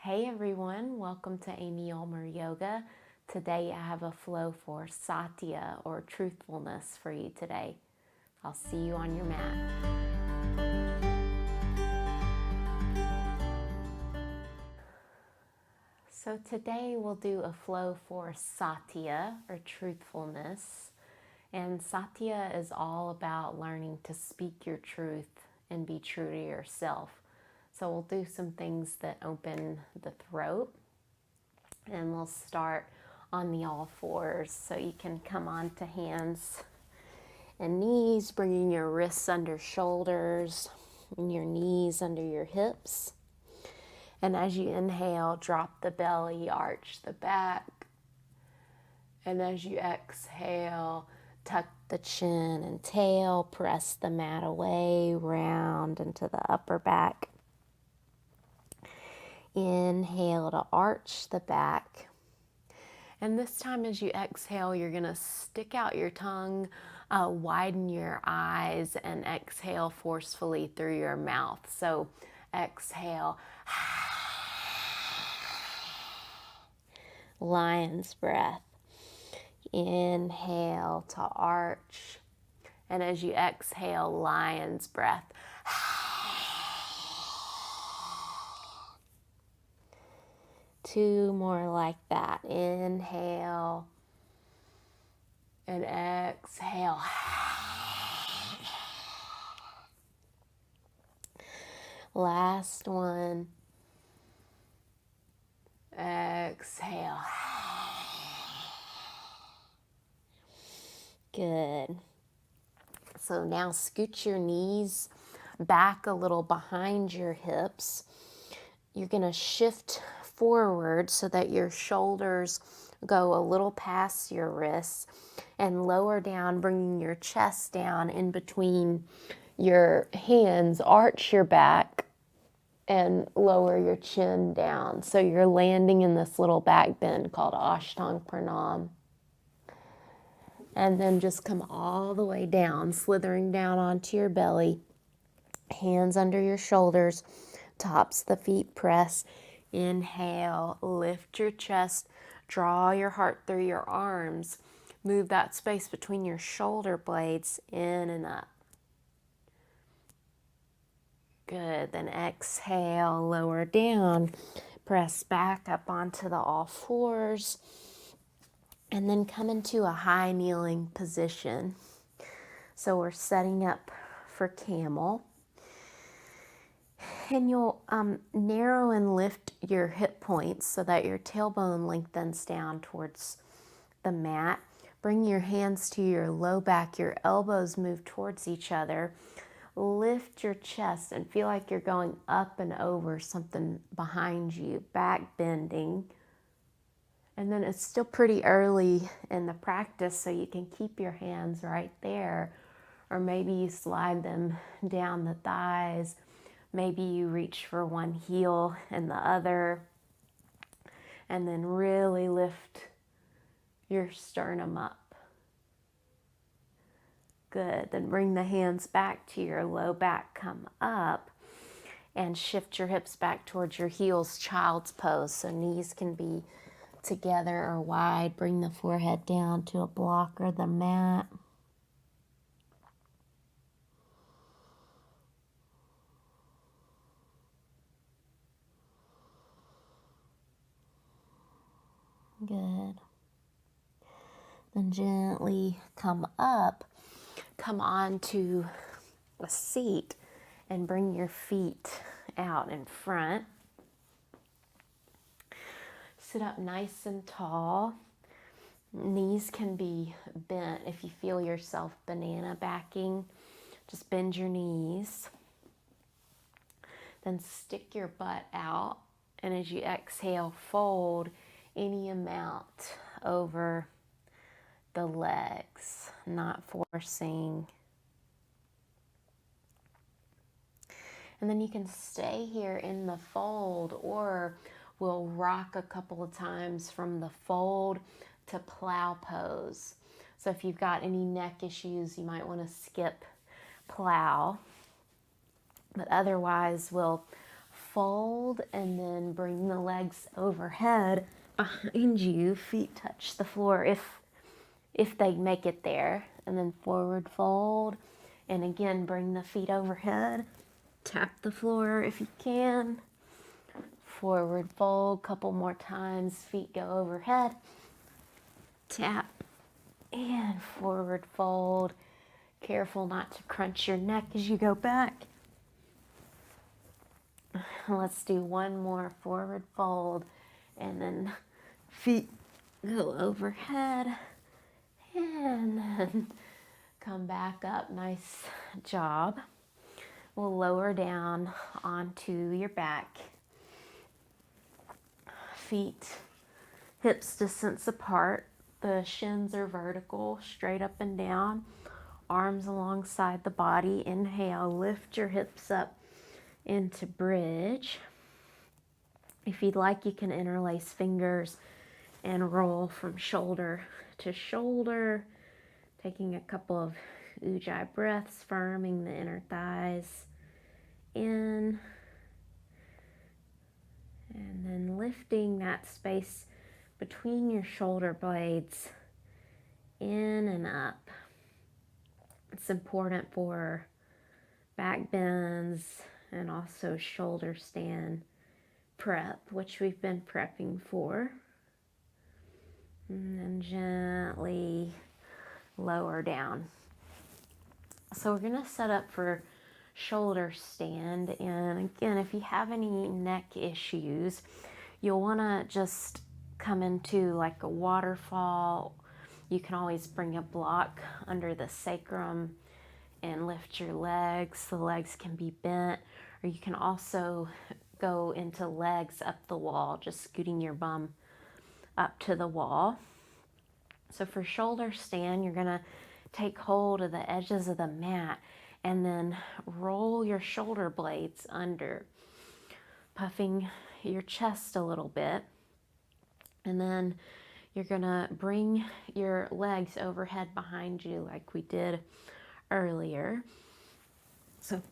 Hey everyone, welcome to Ulmer Yoga. Today I have a flow for Satya or truthfulness for you today. I'll see you on your mat. So today we'll do a flow for Satya or truthfulness. And Satya is all about learning to speak your truth and be true to yourself. So we'll do some things that open the throat. And we'll start on the all fours. So you can come on to hands and knees, bringing your wrists under shoulders and your knees under your hips. And as you inhale, drop the belly, arch the back. And as you exhale, tuck the chin and tail, press the mat away, round into the upper back. Inhale to arch the back. And this time as you exhale, you're going to stick out your tongue, widen your eyes, and exhale forcefully through your mouth. So exhale. Lion's breath. Inhale to arch. And as you exhale, lion's breath. Two more like that. Inhale and exhale. Last one. Exhale. Good. So now scoot your knees back a little behind your hips. You're going to shift forward so that your shoulders go a little past your wrists and lower down, bringing your chest down in between your hands. Arch your back and lower your chin down. So you're landing in this little back bend called Ashtanga Pranam. And then just come all the way down, slithering down onto your belly, hands under your shoulders, tops of the feet press. Inhale, lift your chest, draw your heart through your arms, move that space between your shoulder blades in and up. Good. Then exhale, lower down, press back up onto the all fours, and then come into a high kneeling position. So we're setting up for camel. And you'll narrow and lift your hip points so that your tailbone lengthens down towards the mat. Bring your hands to your low back, your elbows move towards each other. Lift your chest and feel like you're going up and over something behind you, back bending. And then it's still pretty early in the practice, so you can keep your hands right there. Or maybe you slide them down the thighs. Maybe you reach for one heel and the other. And then really lift your sternum up. Good. Then bring the hands back to your low back, come up, and shift your hips back towards your heels, child's pose. So knees can be together or wide. Bring the forehead down to a block or the mat. Good. Then gently come up, come onto a seat, and bring your feet out in front. Sit up nice and tall. Knees can be bent if you feel yourself banana backing. Just bend your knees. Then stick your butt out, and as you exhale, fold any amount over the legs, not forcing. And then you can stay here in the fold, or we'll rock a couple of times from the fold to plow pose. So if you've got any neck issues, you might want to skip plow. But otherwise, we'll fold, and then bring the legs overhead behind you. Feet touch the floor if they make it there. And then forward fold. And again, bring the feet overhead. Tap the floor if you can. Forward fold, couple more times. Feet go overhead. Tap. And forward fold. Careful not to crunch your neck as you go back. Let's do one more forward fold. And then feet go overhead. And then come back up. Nice job. We'll lower down onto your back. Feet, hips distance apart. The shins are vertical, straight up and down. Arms alongside the body. Inhale, lift your hips up into bridge. If you'd like, you can interlace fingers and roll from shoulder to shoulder, taking a couple of ujjayi breaths, firming the inner thighs in, and then lifting that space between your shoulder blades in and up. It's important for back bends and also shoulder stand prep, which we've been prepping for. And then gently lower down. So we're going to set up for shoulder stand. And again, if you have any neck issues, you'll want to just come into like a waterfall. You can always bring a block under the sacrum and lift your legs. The legs can be bent, or you can also go into legs up the wall, just scooting your bum up to the wall. So for shoulder stand, you're going to take hold of the edges of the mat and then roll your shoulder blades under, puffing your chest a little bit. And then you're going to bring your legs overhead behind you like we did earlier. So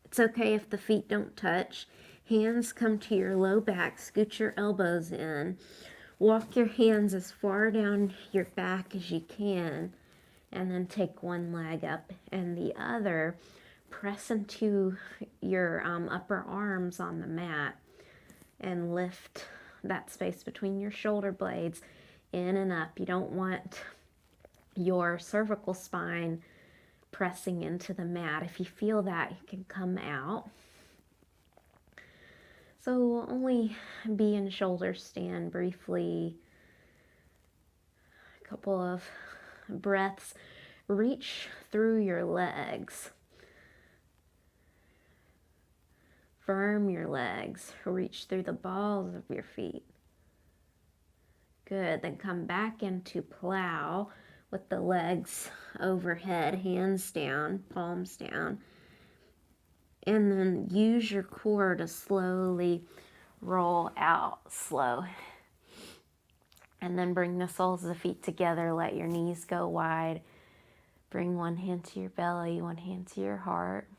it's okay if the feet don't touch. Hands come to your low back, scoot your elbows in. Walk your hands as far down your back as you can, and then take one leg up and the other. Press into your upper arms on the mat and lift that space between your shoulder blades in and up. You don't want your cervical spine pressing into the mat. If you feel that, you can come out. So we'll only be in shoulder stand briefly. A couple of breaths. Reach through your legs. Firm your legs. Reach through the balls of your feet. Good. Then come back into plow with the legs overhead, hands down, palms down. And then use your core to slowly roll out slow. And then bring the soles of the feet together. Let your knees go wide. Bring one hand to your belly, one hand to your heart.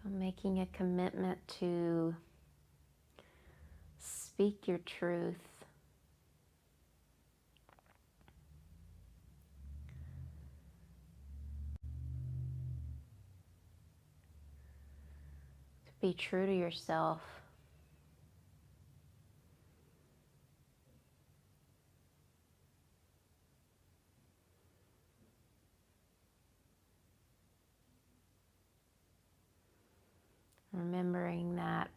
So making a commitment to speak your truth. To be true to yourself. Remembering that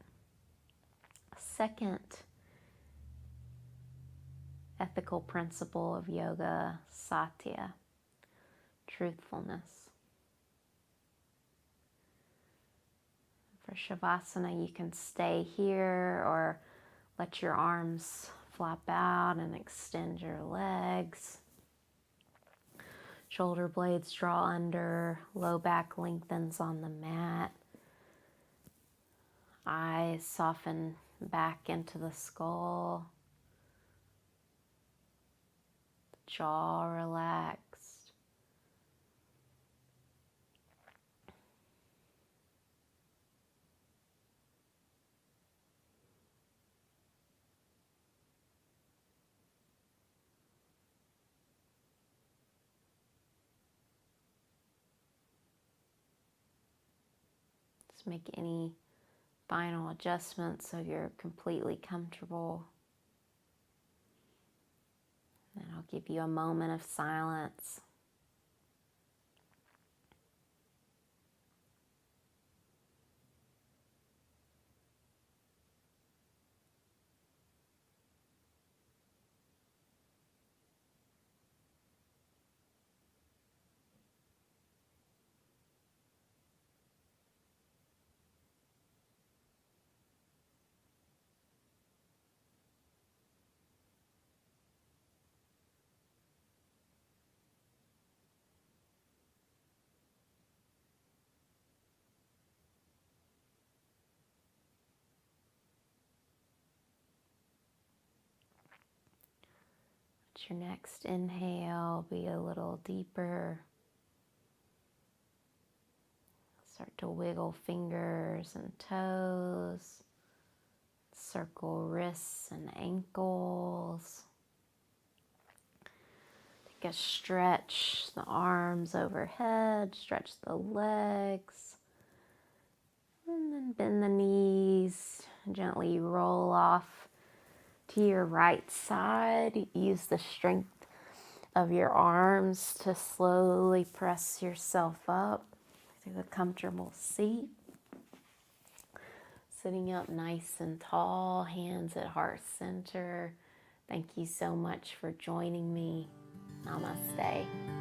second ethical principle of yoga, Satya, truthfulness. For Shavasana, you can stay here or let your arms flop out and extend your legs. Shoulder blades draw under, low back lengthens on the mat. Eyes soften back into the skull. Jaw relaxed. Just make any final adjustments so you're completely comfortable. And I'll give you a moment of silence. Let your next inhale be a little deeper. Start to wiggle fingers and toes. Circle wrists and ankles. Take a stretch the arms overhead. Stretch the legs. And then bend the knees. Gently roll off to your right side. Use the strength of your arms to slowly press yourself up to a comfortable seat. Sitting up nice and tall, hands at heart center. Thank you so much for joining me. Namaste.